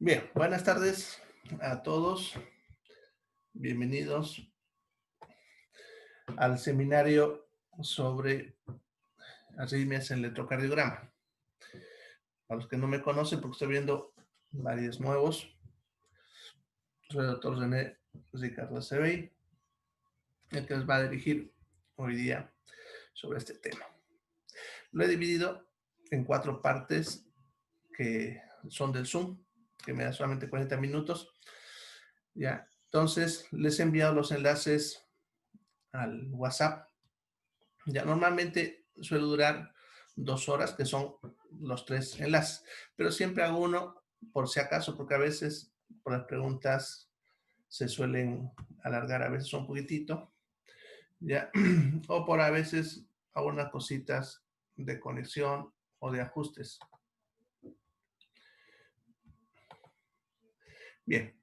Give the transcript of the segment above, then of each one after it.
Bien, buenas tardes a todos. Bienvenidos al seminario sobre arritmias en electrocardiograma. Para los que no me conocen, porque estoy viendo varios nuevos, soy el doctor René Ricardo Acebey, el que les va a dirigir hoy día sobre este tema. Lo he dividido en 4 partes que son del Zoom, que me da solamente 40 minutos. Ya, entonces les he enviado los enlaces al WhatsApp. Ya normalmente suele durar 2 horas, que son los 3 enlaces, pero siempre hago uno por si acaso, porque a veces por las preguntas se suelen alargar a veces un poquitito, ya, o por a veces algunas cositas de conexión o de ajustes. Bien,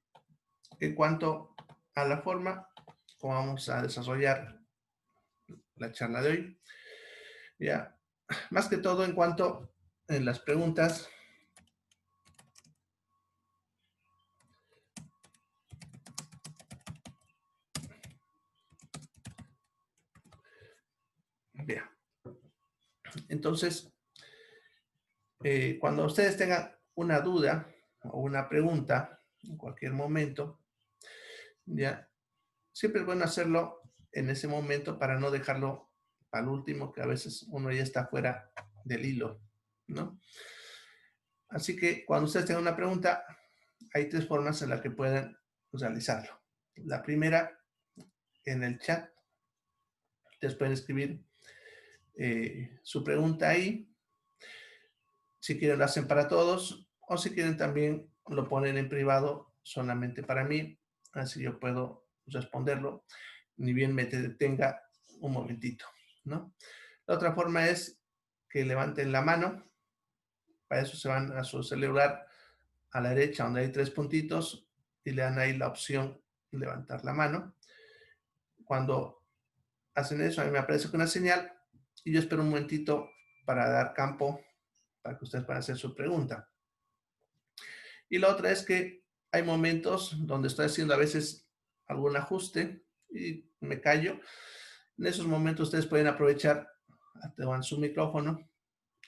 en cuanto a la forma, como vamos a desarrollar la charla de hoy, ya, más que todo en cuanto en las preguntas. Bien, entonces, cuando ustedes tengan una duda o una pregunta en cualquier momento, ya, siempre es bueno hacerlo en ese momento para no dejarlo para el último, que a veces uno ya está fuera del hilo, ¿no? Así que cuando ustedes tengan una pregunta, hay 3 formas en las que pueden realizarlo. La primera, en el chat, ustedes pueden escribir su pregunta ahí. Si quieren lo hacen para todos, o si quieren también lo ponen en privado solamente para mí, así yo puedo responderlo, ni bien me detenga un momentito, ¿no? La otra forma es que levanten la mano. Para eso se van a su celular a la derecha donde hay 3 puntitos y le dan ahí la opción levantar la mano. Cuando hacen eso, a mí me aparece con una señal y yo espero un momentito para dar campo para que ustedes puedan hacer su pregunta. Y la otra es que hay momentos donde estoy haciendo a veces algún ajuste y me callo. En esos momentos ustedes pueden aprovechar, activan su micrófono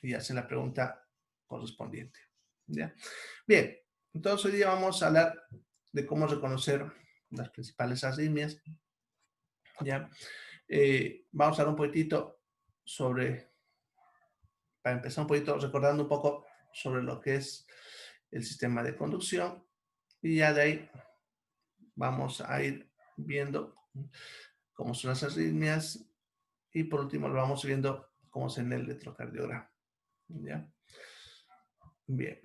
y hacen la pregunta correspondiente. ¿Ya? Bien, entonces hoy día vamos a hablar de cómo reconocer las principales arritmias. ¿Ya? Vamos a hablar un poquitito sobre, para empezar un poquito, recordando un poco sobre lo que es el sistema de conducción. Y ya de ahí vamos a ir viendo cómo son las arritmias y por último lo vamos viendo cómo es en el electrocardiograma. ¿Ya? Bien.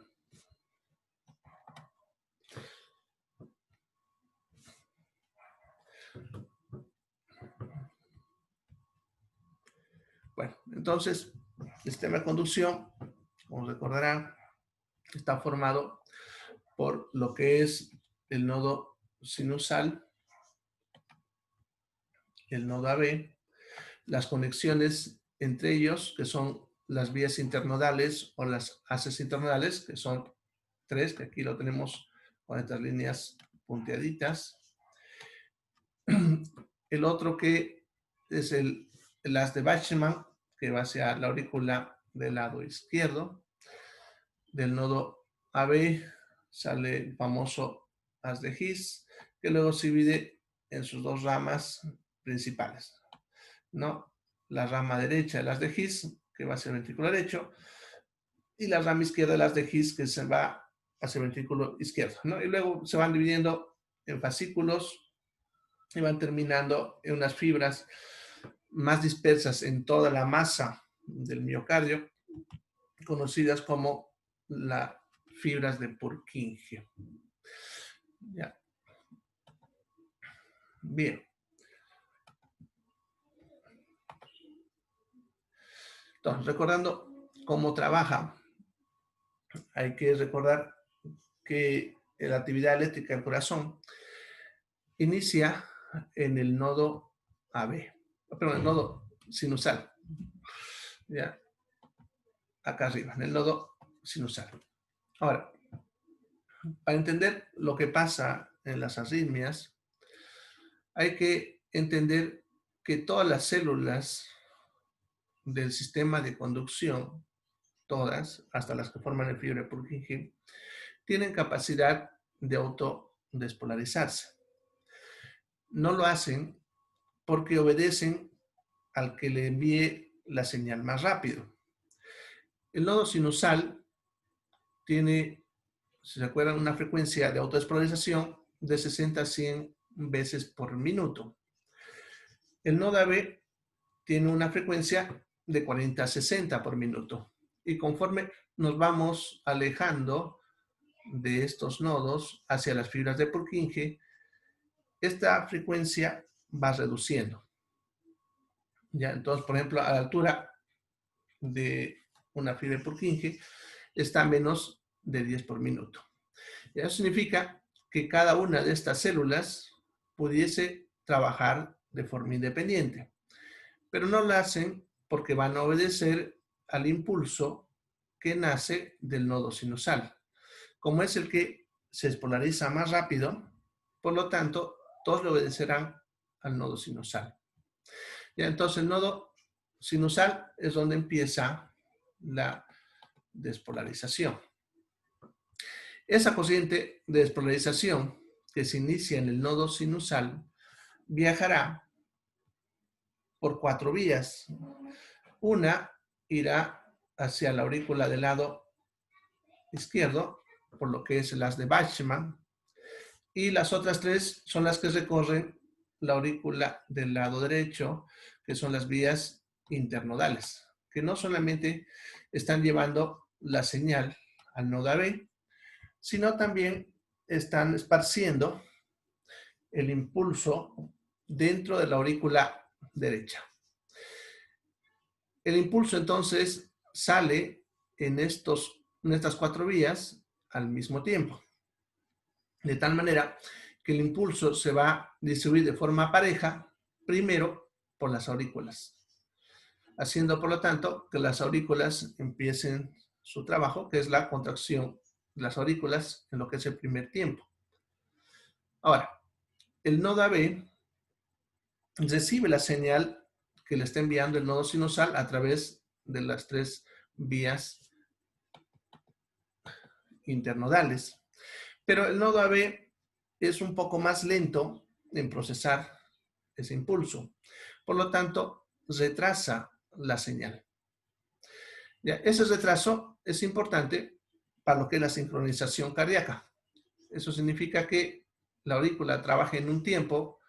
Bueno, entonces, el sistema de conducción, como recordarán, está formado por lo que es el nodo sinusal, el nodo AB, las conexiones entre ellos, que son las vías internodales o las haces internodales, que son 3, que aquí lo tenemos con estas líneas punteaditas. El otro que es el haz de Bachmann, que va hacia la aurícula del lado izquierdo. Del nodo AB sale el famoso haz de His, que luego se divide en sus 2 ramas principales, ¿no? La rama derecha del haz de His, que va hacia el ventrículo derecho, y la rama izquierda del haz de His, que se va hacia el ventrículo izquierdo, ¿no? Y luego se van dividiendo en fascículos y van terminando en unas fibras más dispersas en toda la masa del miocardio, conocidas como las fibras de Purkinje. Ya. Bien. Entonces, recordando cómo trabaja, hay que recordar que la actividad eléctrica del corazón inicia en el nodo AB, perdón, el nodo sinusal, ¿ya? Acá arriba, en el nodo sinusal. Ahora, Para entender lo que pasa en las arritmias, hay que entender que todas las células del sistema de conducción, todas, hasta las que forman el fibra Purkinje, tienen capacidad de autodespolarizarse. No lo hacen porque obedecen al que le envíe la señal más rápido. El nodo sinusal tiene, si se acuerdan, una frecuencia de autodespolarización de 60 a 100 veces por minuto. El nodo AB tiene una frecuencia de 40 a 60 por minuto. Y conforme nos vamos alejando de estos nodos hacia las fibras de Purkinje, esta frecuencia va reduciendo. ¿Ya? Entonces, por ejemplo, a la altura de una fibra de Purkinje está a menos de 10 por minuto. Eso significa que cada una de estas células pudiese trabajar de forma independiente, pero no lo hacen porque van a obedecer al impulso que nace del nodo sinusal. Como es el que se despolariza más rápido, por lo tanto, todos le obedecerán al nodo sinusal. Ya, entonces, el nodo sinusal es donde empieza la despolarización. Esa corriente de despolarización que se inicia en el nodo sinusal viajará por 4 vías. Una irá hacia la aurícula del lado izquierdo, por lo que es el haz de Bachmann, y las otras 3 son las que recorren la aurícula del lado derecho, que son las vías internodales, que no solamente están llevando la señal al nodo AB, sino también están esparciendo el impulso dentro de la aurícula derecha. El impulso entonces sale en estas 4 vías al mismo tiempo, de tal manera que el impulso se va a distribuir de forma pareja, primero por las aurículas, haciendo por lo tanto que las aurículas empiecen su trabajo, que es la contracción de las aurículas en lo que es el primer tiempo. Ahora, el nodo AB recibe la señal que le está enviando el nodo sinusal a través de las 3 vías internodales. Pero el nodo AB es un poco más lento en procesar ese impulso. Por lo tanto, retrasa la señal. Ya, ese retraso es importante para lo que es la sincronización cardíaca. Eso significa que la aurícula trabaja en un tiempo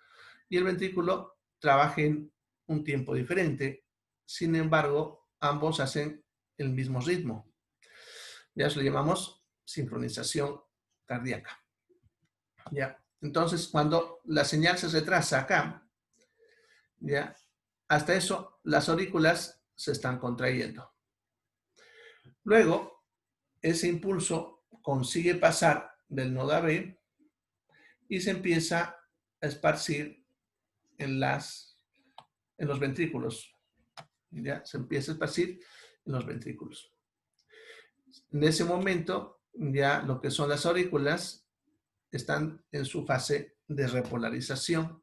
y el ventrículo trabaja en un tiempo diferente. Sin embargo, ambos hacen el mismo ritmo. Ya eso lo llamamos sincronización cardíaca. ¿Ya? Entonces, cuando la señal se retrasa acá, ¿ya? Hasta eso, las aurículas se están contrayendo. Luego, ese impulso consigue pasar del nodo AB y se empieza a esparcir en los ventrículos. ¿Ya? Se empieza a esparcir en los ventrículos. En ese momento, ya lo que son las aurículas están en su fase de repolarización,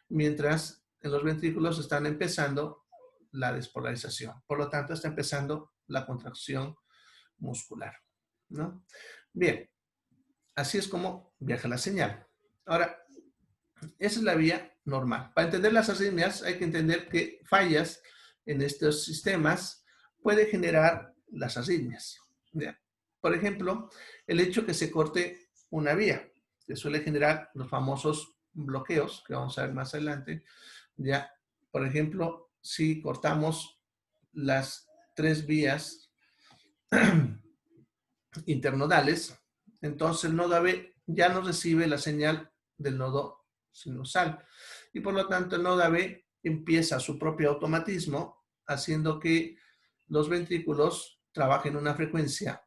mientras en los ventrículos están empezando la despolarización. Por lo tanto, está empezando la contracción muscular, ¿no? Bien, así es como viaja la señal. Ahora, esa es la vía normal. Para entender las arritmias hay que entender que fallas en estos sistemas puede generar las arritmias. ¿Ya? Por ejemplo, el hecho que se corte una vía, que suele generar los famosos bloqueos, que vamos a ver más adelante. Ya, por ejemplo, si cortamos las 3 vías internodales, entonces el nodo AB ya no recibe la señal del nodo sinusal y por lo tanto el nodo AB empieza su propio automatismo haciendo que los ventrículos trabajen una frecuencia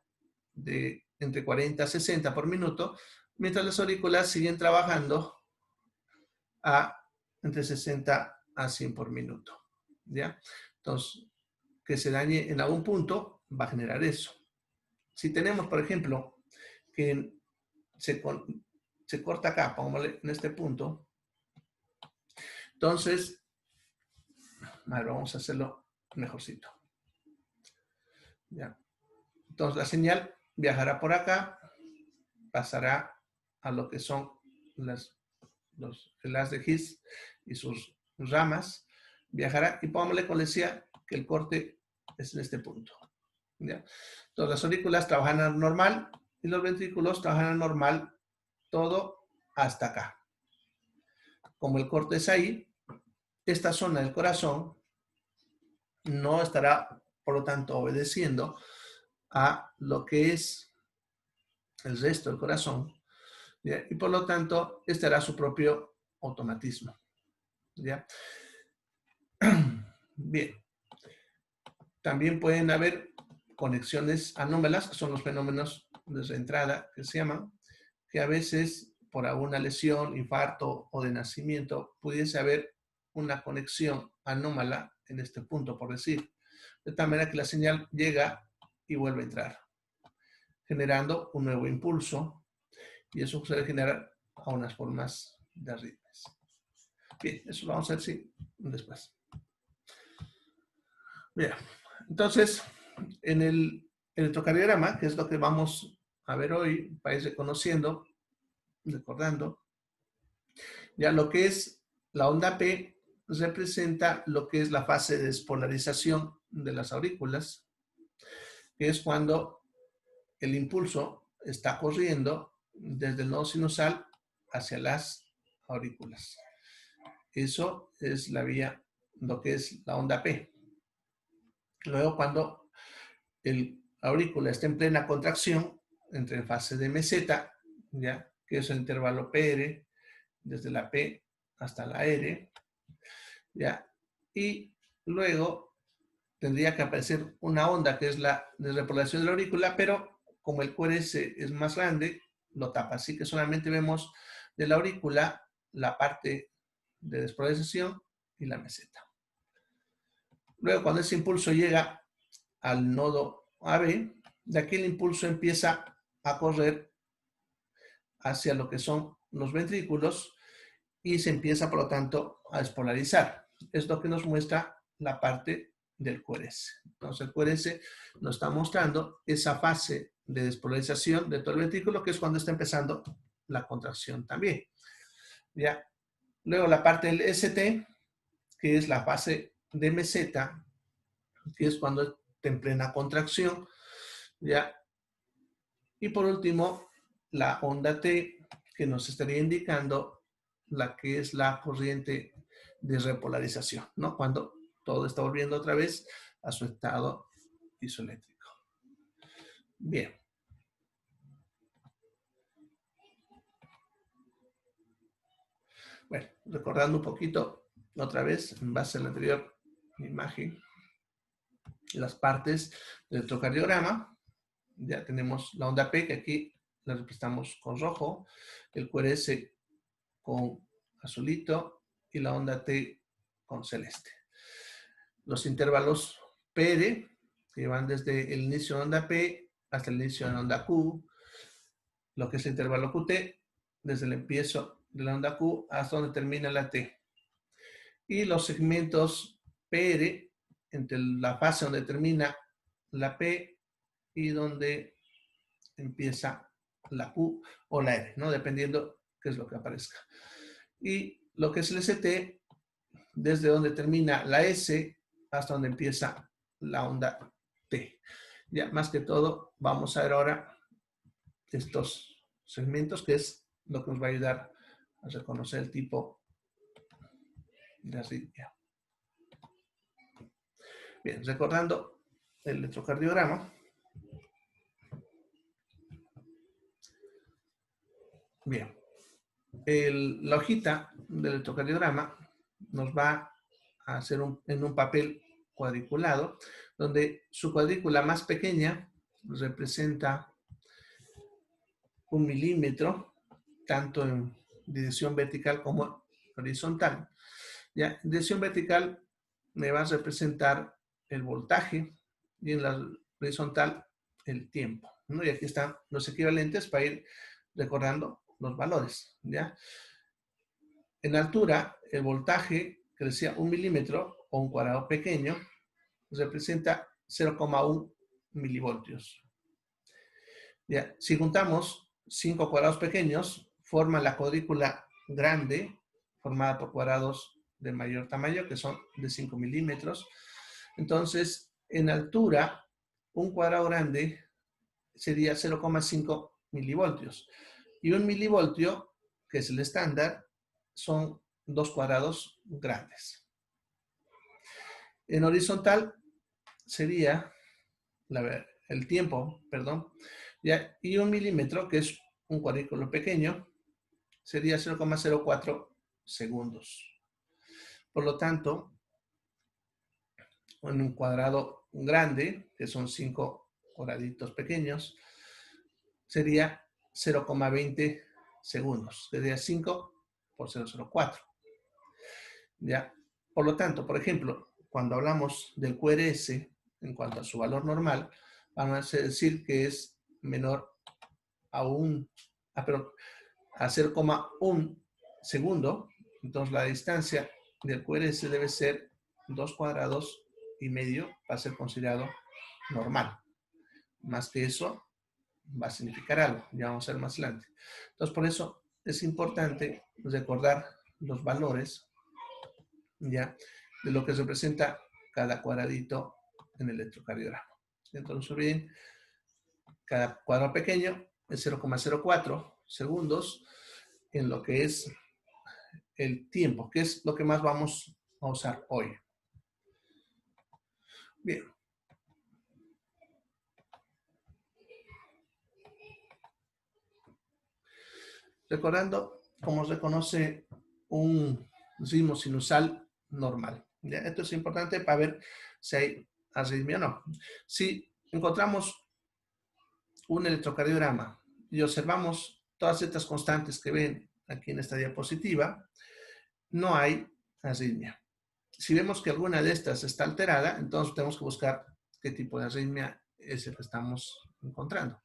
de entre 40 a 60 por minuto, mientras las aurículas siguen trabajando a entre 60 a 100 por minuto. ¿Ya? Entonces, que se dañe en algún punto va a generar eso. Si tenemos, por ejemplo, que se corta acá, pongámosle en este punto. Entonces, a ver, vamos a hacerlo mejorcito. ¿Ya? Entonces la señal viajará por acá, pasará a lo que son los haz de Higgs y sus ramas, viajará y pongámosle, como decía, que el corte es en este punto. ¿Ya? Entonces las aurículas trabajan normal y los ventrículos trabajan normal, todo hasta acá. Como el corte es ahí, esta zona del corazón no estará, por lo tanto, obedeciendo a lo que es el resto del corazón, ¿ya? Y por lo tanto, este hará su propio automatismo. ¿Ya? Bien. También pueden haber conexiones anómalas, que son los fenómenos de reentrada que se llaman, que a veces por alguna lesión, infarto o de nacimiento pudiese haber una conexión anómala en este punto, por decir, de tal manera que la señal llega y vuelve a entrar, generando un nuevo impulso, y eso suele generar a unas formas de arritmias. Bien, eso lo vamos a ver sí, después. Bien, entonces, en el electrocardiograma, que es lo que vamos a ver hoy, para ir reconociendo, recordando, ya lo que es la onda P representa lo que es la fase de despolarización de las aurículas, que es cuando el impulso está corriendo desde el nodo sinusal hacia las aurículas. Eso es la vía, lo que es la onda P. Luego, cuando el aurícula está en plena contracción, entre en fase de meseta, ¿ya? Que es el intervalo PR, desde la P hasta la R, ¿ya? Y luego tendría que aparecer una onda que es la de repolarización de la aurícula, pero como el QRS es más grande, lo tapa. Así que solamente vemos de la aurícula la parte de despolarización y la meseta. Luego, cuando ese impulso llega al nodo AB, de aquí el impulso empieza a correr hacia lo que son los ventrículos y se empieza, por lo tanto, a despolarizar. Es lo que nos muestra la parte del QRS. Entonces, el QRS nos está mostrando esa fase de despolarización de todo el ventrículo, que es cuando está empezando la contracción también. ¿Ya? Luego, la parte del ST, que es la fase de meseta, que es cuando está en plena contracción. ¿Ya? Y por último, la onda T, que nos estaría indicando la que es la corriente de repolarización, ¿no? Cuando todo está volviendo otra vez a su estado isoeléctrico. Bien. Bueno, recordando un poquito otra vez, en base a la anterior imagen, las partes del electrocardiograma. Ya tenemos la onda P, que aquí la representamos con rojo, el QRS con azulito y la onda T con celeste. Los intervalos PR, que van desde el inicio de onda P hasta el inicio de onda Q, lo que es el intervalo QT, desde el empiezo de la onda Q hasta donde termina la T. Y los segmentos PR, entre la fase donde termina la P y donde empieza la Q o la R, ¿no? Dependiendo qué es lo que aparezca. Y lo que es el ST, desde donde termina la S hasta donde empieza la onda T. Ya, más que todo, vamos a ver ahora estos segmentos, que es lo que nos va a ayudar a reconocer el tipo de arritmia. Bien, recordando el electrocardiograma. Bien, la hojita del electrocardiograma nos va a hacer en un papel cuadriculado, donde su cuadrícula más pequeña representa 1 milímetro, tanto en dirección vertical como horizontal. Ya, en dirección vertical me va a representar el voltaje y en la horizontal el tiempo, ¿no? Y aquí están los equivalentes para ir recordando los valores, ¿ya? En altura, el voltaje que decía 1 milímetro o un cuadrado pequeño representa 0,1 milivoltios. ¿Ya? Si juntamos 5 cuadrados pequeños, forman la cuadrícula grande, formada por cuadrados de mayor tamaño, que son de 5 milímetros. Entonces, en altura, un cuadrado grande sería 0,5 milivoltios. Y un milivoltio, que es el estándar, son 2 cuadrados grandes. En horizontal sería el tiempo, perdón, ¿ya? Y un milímetro, que es un cuadrículo pequeño, sería 0,04 segundos. Por lo tanto, en un cuadrado grande, que son 5 cuadraditos pequeños, sería 0,20 segundos. Sería 5 por 0,04. ¿Ya? Por lo tanto, por ejemplo, cuando hablamos del QRS en cuanto a su valor normal, vamos a decir que es menor a 0,1 segundo. Entonces la distancia del QRS debe ser 2 cuadrados y medio para ser considerado normal. Más que eso va a significar algo, ya vamos a ver más adelante. Entonces por eso es importante recordar los valores, ¿ya?, de lo que representa cada cuadradito en el electrocardiograma. Entonces, bien, cada cuadrado pequeño es 0,04 segundos en lo que es el tiempo, que es lo que más vamos a usar hoy. Bien. Recordando cómo se reconoce un ritmo sinusal normal. ¿Ya? Esto es importante para ver si hay arritmia o no. Si encontramos un electrocardiograma y observamos todas estas constantes que ven aquí en esta diapositiva, no hay arritmia. Si vemos que alguna de estas está alterada, entonces tenemos que buscar qué tipo de arritmia es el que estamos encontrando.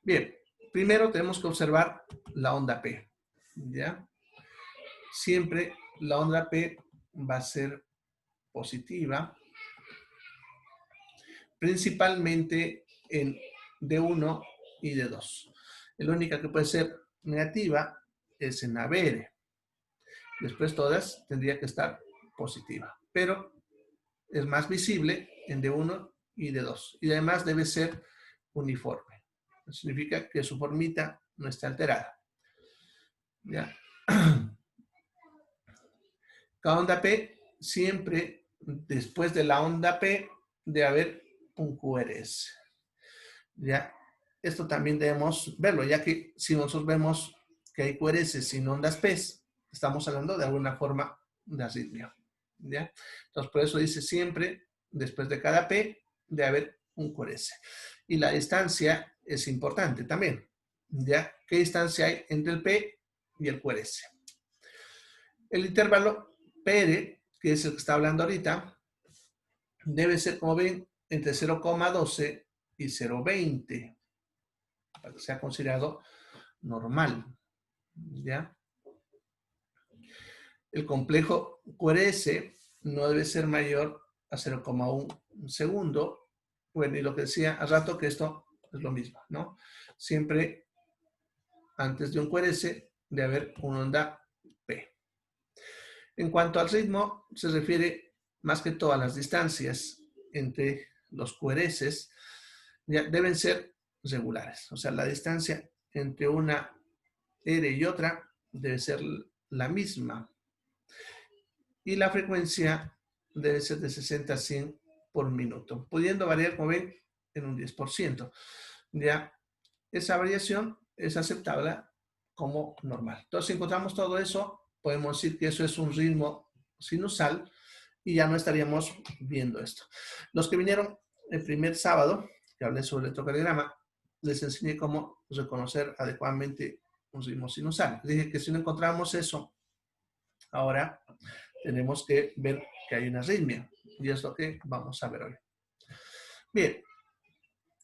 Bien, primero tenemos que observar la onda P, ¿ya? Siempre la onda P va a ser positiva, principalmente en D1 y D2. La única que puede ser negativa es en ABR. Después todas tendría que estar positiva, pero es más visible en D1 y D2. Y además debe ser uniforme. Significa que su formita no está alterada. ¿Ya? Cada onda P, siempre después de la onda P, debe haber un QRS. ¿Ya? Esto también debemos verlo, ya que si nosotros vemos que hay QRS sin ondas P, estamos hablando de alguna forma de arritmia. ¿Ya? Entonces, por eso dice siempre, después de cada P, debe haber un QRS. Y la distancia es importante también. ¿Ya? ¿Qué distancia hay entre el P y el QRS? El intervalo PR, que es el que está hablando ahorita, debe ser, como ven, entre 0,12 y 0,20 para que sea considerado normal. ¿Ya? El complejo QRS no debe ser mayor a 0,1 segundo. Bueno, y lo que decía hace rato, que esto es lo mismo, ¿no? Siempre antes de un QRS debe haber una onda P. En cuanto al ritmo, se refiere más que todo a las distancias entre los QRS, deben ser regulares. O sea, la distancia entre una R y otra debe ser la misma. Y la frecuencia debe ser de 60 a 100 por minuto, pudiendo variar, como ven, en un 10%. Ya, esa variación es aceptable como normal. Entonces, si encontramos todo eso, podemos decir que eso es un ritmo sinusal y ya no estaríamos viendo esto. Los que vinieron el primer sábado, que hablé sobre el electrocardiograma, les enseñé cómo reconocer adecuadamente un ritmo sinusal. Dije que si no encontramos eso, ahora tenemos que ver que hay una arritmia. Y es lo que vamos a ver hoy. Bien,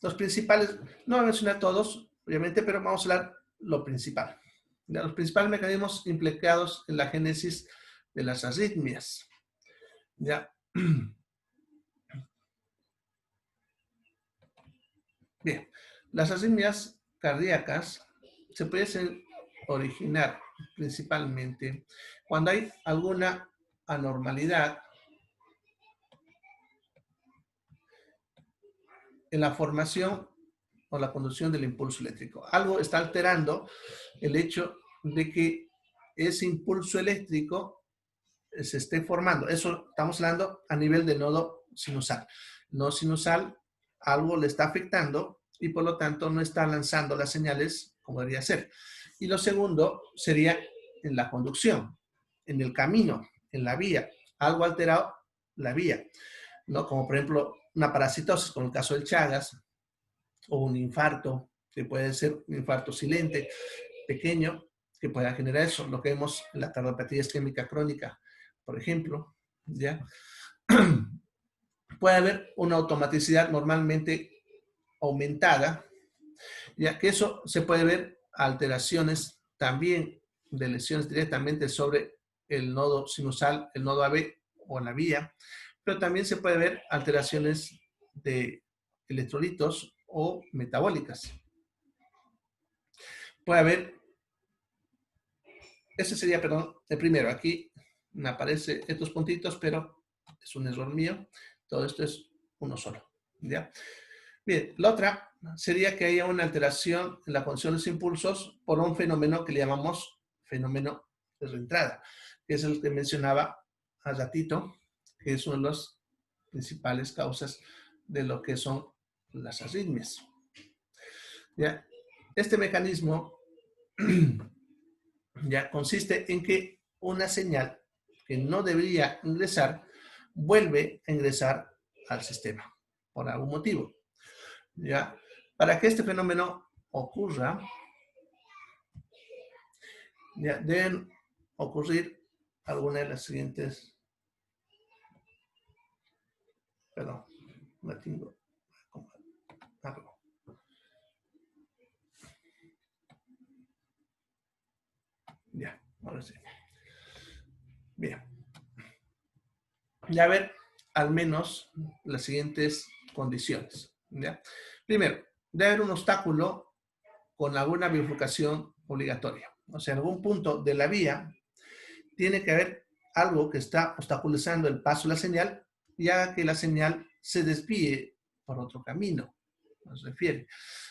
los principales, no voy a mencionar todos, obviamente, pero vamos a hablar lo principal. De los principales mecanismos implicados en la génesis de las arritmias. ¿Ya? Bien, las arritmias cardíacas se pueden originar principalmente cuando hay alguna anormalidad en la formación o la conducción del impulso eléctrico. Algo está alterando el hecho de que ese impulso eléctrico se esté formando. Eso estamos hablando a nivel del nodo sinusal. El nodo sinusal algo le está afectando y por lo tanto no está lanzando las señales como debería ser. Y lo segundo sería en la conducción, en el camino, en la vía. Algo alterado la vía, ¿no? Como por ejemplo una parasitosis, como el caso del Chagas, o un infarto, que puede ser un infarto silente, pequeño, que pueda generar eso, lo que vemos en la cardiopatía isquémica crónica, por ejemplo, ¿ya? Puede haber una automaticidad normalmente aumentada, ya que eso se puede ver alteraciones también de lesiones directamente sobre el nodo sinusal, el nodo AB o la vía, pero también se puede ver alteraciones de electrolitos o metabólicas. Puede haber, ese sería, perdón, el primero. Aquí me aparecen estos puntitos, pero es un error mío. Todo esto es uno solo, ¿ya? Bien, la otra sería que haya una alteración en la función de los impulsos por un fenómeno que le llamamos fenómeno de reentrada, que es el que mencionaba hace ratito, que es una de las principales causas de lo que son las arritmias. ¿Ya? Este mecanismo ya consiste en que una señal que no debería ingresar vuelve a ingresar al sistema por algún motivo. ¿Ya? Para que este fenómeno ocurra, ya deben ocurrir algunas de las siguientes. Perdón, la tengo. Ya, ahora sí. Bien. Ya ver al menos las siguientes condiciones. ¿Ya? Primero, debe haber un obstáculo con alguna bifurcación obligatoria. O sea, en algún punto de la vía tiene que haber algo que está obstaculizando el paso de la señal y haga que la señal se desvíe por otro camino, nos refiere.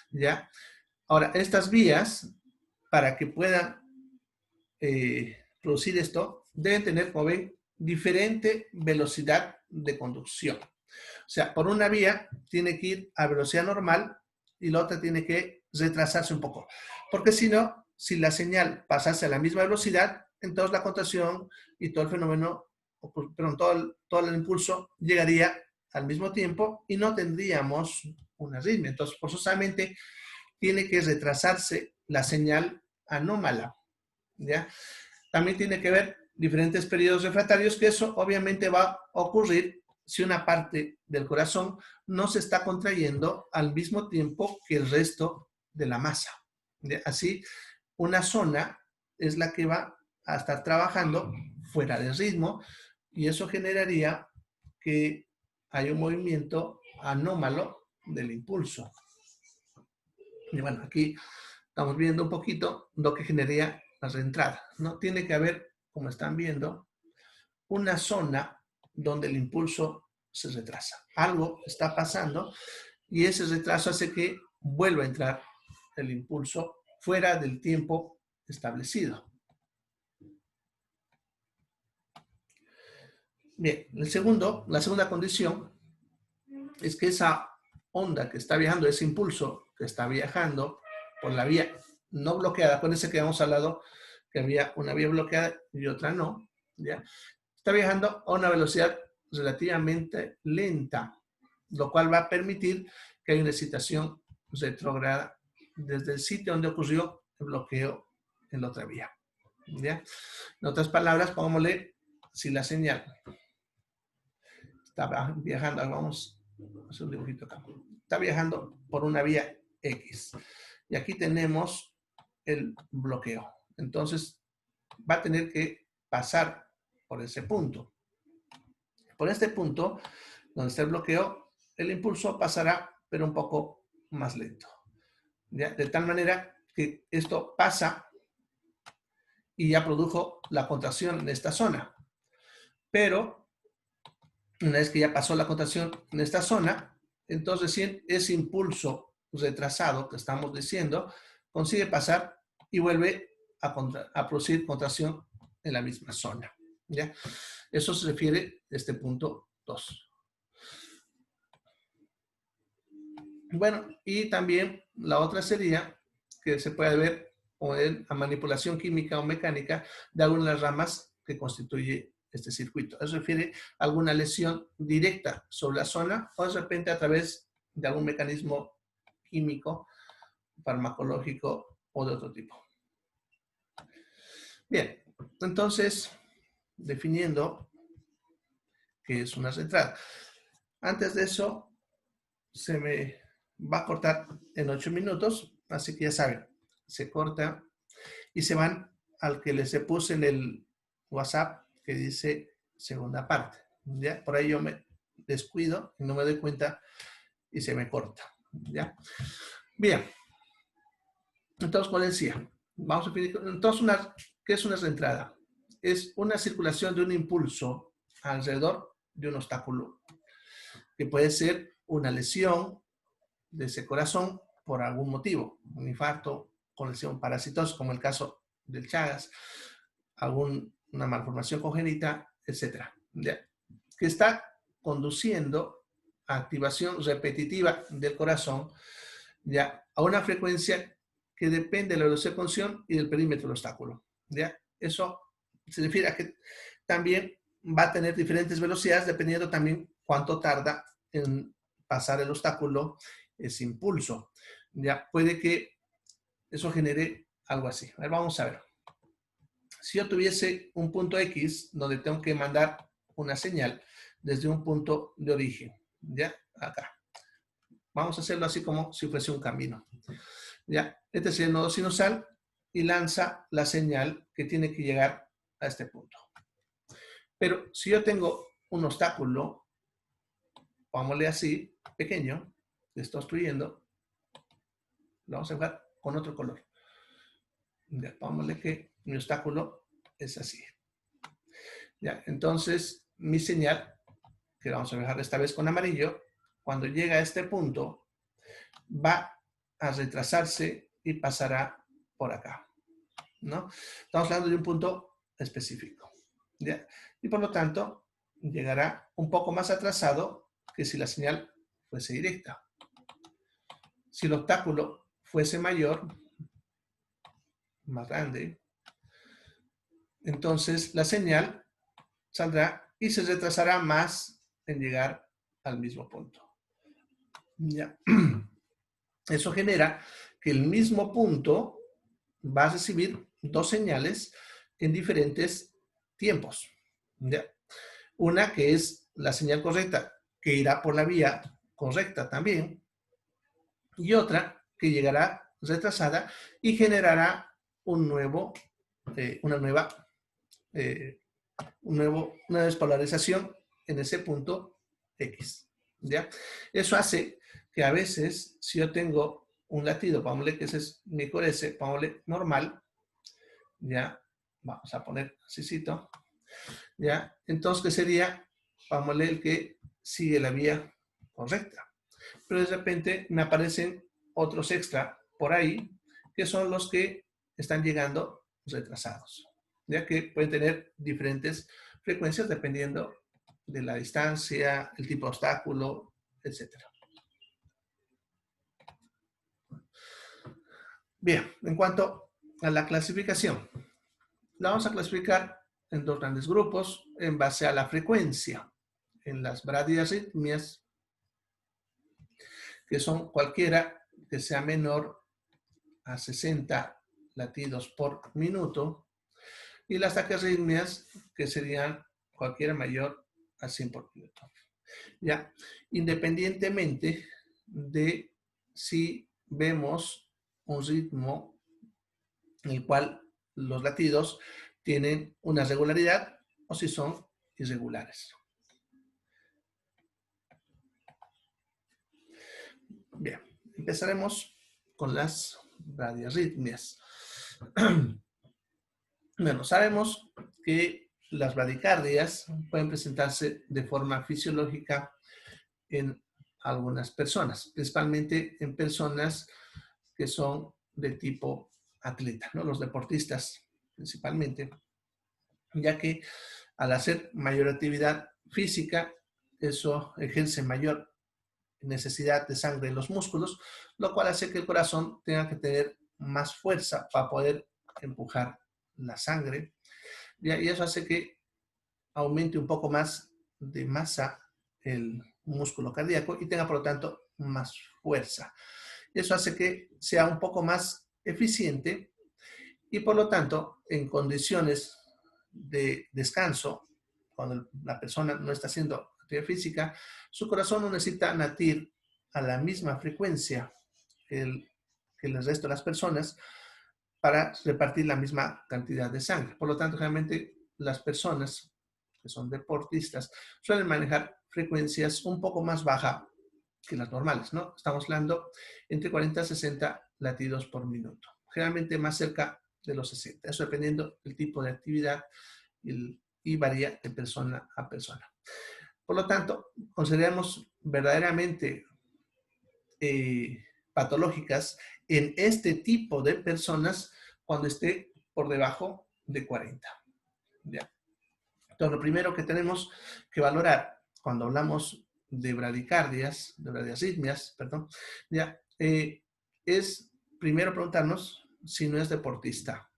¿Ya? Ahora, estas vías, para que puedan producir esto, deben tener, como ven, diferente velocidad de conducción. O sea, por una vía tiene que ir a velocidad normal y la otra tiene que retrasarse un poco. Porque si no, si la señal pasase a la misma velocidad, entonces la contracción y todo el fenómeno, perdón, todo el impulso llegaría al mismo tiempo y no tendríamos una arritmia. Entonces, forzosamente tiene que retrasarse la señal anómala, ¿ya? También tiene que ver diferentes periodos refractarios, que eso obviamente va a ocurrir si una parte del corazón no se está contrayendo al mismo tiempo que el resto de la masa. Así, una zona es la que va a estar trabajando fuera del ritmo y eso generaría que hay un movimiento anómalo del impulso. Y bueno, aquí estamos viendo un poquito lo que generaría la reentrada, ¿no? Tiene que haber, como están viendo, una zona donde el impulso se retrasa. Algo está pasando y ese retraso hace que vuelva a entrar el impulso fuera del tiempo establecido. Bien, la segunda condición es que esa onda que está viajando, ese impulso que está viajando por la vía no bloqueada, acuérdense que habíamos hablado que había una vía bloqueada y otra no, ¿ya? Está viajando a una velocidad relativamente lenta, lo cual va a permitir que haya una excitación retrógrada desde el sitio donde ocurrió el bloqueo en la otra vía. ¿Ya? En otras palabras, pongámosle, si la señal está viajando, vamos a hacer un dibujito acá, está viajando por una vía X y aquí tenemos el bloqueo. Entonces, va a tener que pasar por ese punto. Por este punto, donde está el bloqueo, el impulso pasará, pero un poco más lento. ¿Ya? De tal manera que esto pasa y ya produjo la contracción en esta zona. Pero una vez que ya pasó la contracción en esta zona, entonces ese impulso retrasado que estamos diciendo consigue pasar y vuelve a producir contracción en la misma zona. ¿Ya? Eso se refiere a este punto 2. Bueno, y también la otra sería que se puede ver o en la manipulación química o mecánica de algunas de las ramas que constituye este circuito. Eso refiere a alguna lesión directa sobre la zona o de repente a través de algún mecanismo químico, farmacológico o de otro tipo. Bien, entonces, definiendo qué es una central. Antes de eso, se me va a cortar en 8 minutos, así que ya saben, se corta y se van al que les puse en el WhatsApp que dice segunda parte. ¿Ya? Por ahí yo me descuido y no me doy cuenta y se me corta. ¿Ya? Bien. Entonces, como decía, vamos a definir, entonces, ¿qué es una reentrada? Es una circulación de un impulso alrededor de un obstáculo, que puede ser una lesión de ese corazón por algún motivo, un infarto, conexión parasitosa, como el caso del Chagas, alguna malformación congénita, etcétera, que está conduciendo a activación repetitiva del corazón ya a una frecuencia que depende de la velocidad de función y del perímetro del obstáculo. ¿Ya? Eso se refiere a que también va a tener diferentes velocidades dependiendo también cuánto tarda en pasar el obstáculo, ese impulso. Ya puede que eso genere algo así. A ver, vamos a ver. Si yo tuviese un punto X donde tengo que mandar una señal desde un punto de origen, ¿ya? Acá. Vamos a hacerlo así como si fuese un camino. ¿Ya? Este es el nodo sinusal y lanza la señal que tiene que llegar a este punto. Pero si yo tengo un obstáculo, pongámosle así, pequeño, que está obstruyendo, lo vamos a dejar con otro color. Ya, pongámosle que mi obstáculo es así. Ya, entonces mi señal, que vamos a dejar esta vez con amarillo, cuando llega a este punto, va a retrasarse y pasará por acá, ¿no? Estamos hablando de un punto específico, ¿ya? Y por lo tanto, llegará un poco más atrasado que si la señal fuese directa. Si el obstáculo fuese mayor, más grande, entonces la señal saldrá y se retrasará más en llegar al mismo punto. ¿Ya? Eso genera que el mismo punto va a recibir dos señales en diferentes tiempos. ¿Ya? Una que es la señal correcta, que irá por la vía correcta también, y otra que llegará retrasada y generará un nuevo, una nueva, una despolarización en ese punto X. ¿Ya? Eso hace que a veces, si yo tengo un latido, pongámosle que ese es mi core S, pongámosle normal, ya, vamos a poner así, ya, entonces, ¿qué sería? Pongámosle el que sigue la vía correcta. Pero de repente me aparecen otros extra por ahí, que son los que están llegando retrasados, ya que pueden tener diferentes frecuencias dependiendo de la distancia, el tipo de obstáculo, etc. Bien, en cuanto a la clasificación, la vamos a clasificar en dos grandes grupos en base a la frecuencia. En las bradiarritmias, que son cualquiera que sea menor a 60 latidos por minuto, y las taquiarritmias, que serían cualquiera mayor a 100 por minuto. Ya, independientemente de si vemos un ritmo en el cual los latidos tienen una regularidad o si son irregulares. Bien, empezaremos con las bradiarritmias. Bueno, sabemos que las bradicardias pueden presentarse de forma fisiológica en algunas personas, principalmente en personas que son de tipo atleta, ¿no? Los deportistas principalmente, ya que al hacer mayor actividad física, eso ejerce mayor necesidad de sangre en los músculos, lo cual hace que el corazón tenga que tener más fuerza para poder empujar la sangre, y eso hace que aumente un poco más de masa el músculo cardíaco y tenga por lo tanto más fuerza. Eso hace que sea un poco más eficiente y por lo tanto en condiciones de descanso, cuando la persona no está haciendo actividad física, su corazón no necesita latir a la misma frecuencia que el resto de las personas para repartir la misma cantidad de sangre. Por lo tanto, generalmente las personas que son deportistas suelen manejar frecuencias un poco más bajas que las normales, ¿no? Estamos hablando entre 40 y 60 latidos por minuto, generalmente más cerca de los 60, eso dependiendo del tipo de actividad y varía de persona a persona. Por lo tanto, consideramos verdaderamente patológicas en este tipo de personas cuando esté por debajo de 40. ¿Ya? Entonces, lo primero que tenemos que valorar cuando hablamos de bradiarritmias, perdón, ya, es primero preguntarnos si no es deportista.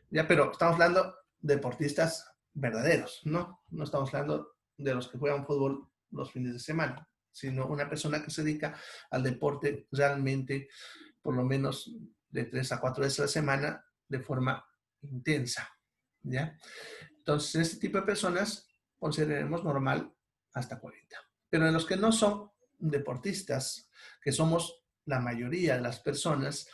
Ya, pero estamos hablando de deportistas verdaderos, ¿no? No estamos hablando de los que juegan fútbol los fines de semana, sino una persona que se dedica al deporte realmente por lo menos de 3 a 4 veces a la semana de forma intensa, ¿ya? Entonces, en este tipo de personas consideraremos normal hasta 40. Pero en los que no son deportistas, que somos la mayoría de las personas,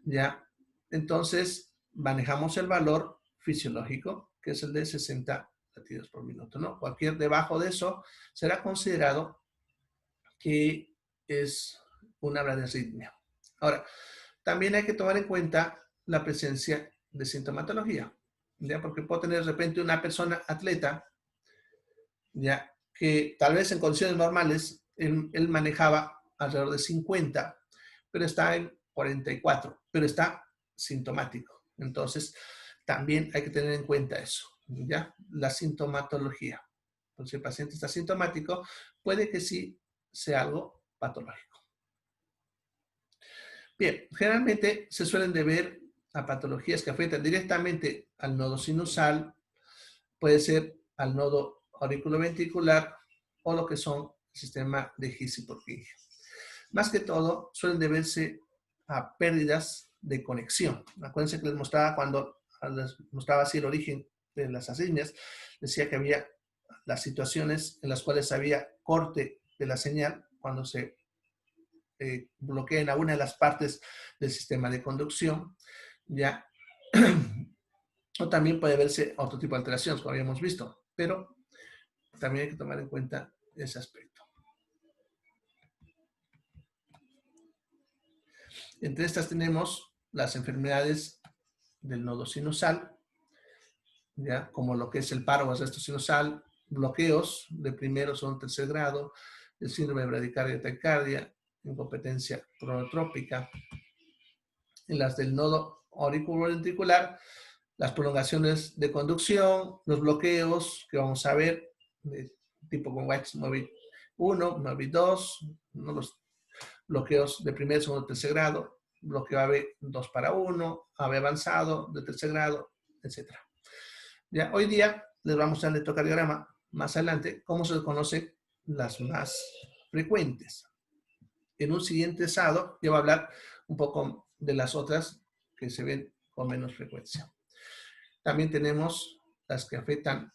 ¿ya? Entonces, manejamos el valor fisiológico, que es el de 60 latidos por minuto, ¿no? Cualquier debajo de eso será considerado que es una bradiarritmia. Ahora, también hay que tomar en cuenta la presencia de sintomatología, ¿ya? Porque puedo tener de repente una persona atleta, ¿ya? Que tal vez en condiciones normales él manejaba alrededor de 50, pero está en 44, pero está sintomático. Entonces, también hay que tener en cuenta eso, ¿ya? La sintomatología. Entonces, si el paciente está sintomático, puede que sí sea algo patológico. Bien, generalmente se suelen deber a patologías que afectan directamente al nodo sinusal, puede ser al nodo auriculoventricular o lo que son el sistema de His y Purkinje. Más que todo, suelen deberse a pérdidas de conexión. Acuérdense que les mostraba cuando les mostraba así el origen de las arritmias, decía que había las situaciones en las cuales había corte de la señal cuando se bloqueen a una de las partes del sistema de conducción, ya, o también puede verse otro tipo de alteraciones, como habíamos visto, pero también hay que tomar en cuenta ese aspecto. Entre estas tenemos las enfermedades del nodo sinusal, ya, como lo que es el paro o arresto sinusal, bloqueos de primero, segundo, tercer grado, el síndrome de bradicardia y taquicardia, incompetencia cronotrópica. En las del nodo auriculoventricular, las prolongaciones de conducción, los bloqueos que vamos a ver, de tipo con White 9.1, 9.2, ¿no? Los bloqueos de primer, segundo, tercer grado, bloqueo AB 2 para 1, AB avanzado de tercer grado, etc. Ya, hoy día les vamos a dar el electrocardiograma más adelante, cómo se conocen las más frecuentes. En un siguiente sábado yo voy a hablar un poco de las otras que se ven con menos frecuencia. También tenemos las que afectan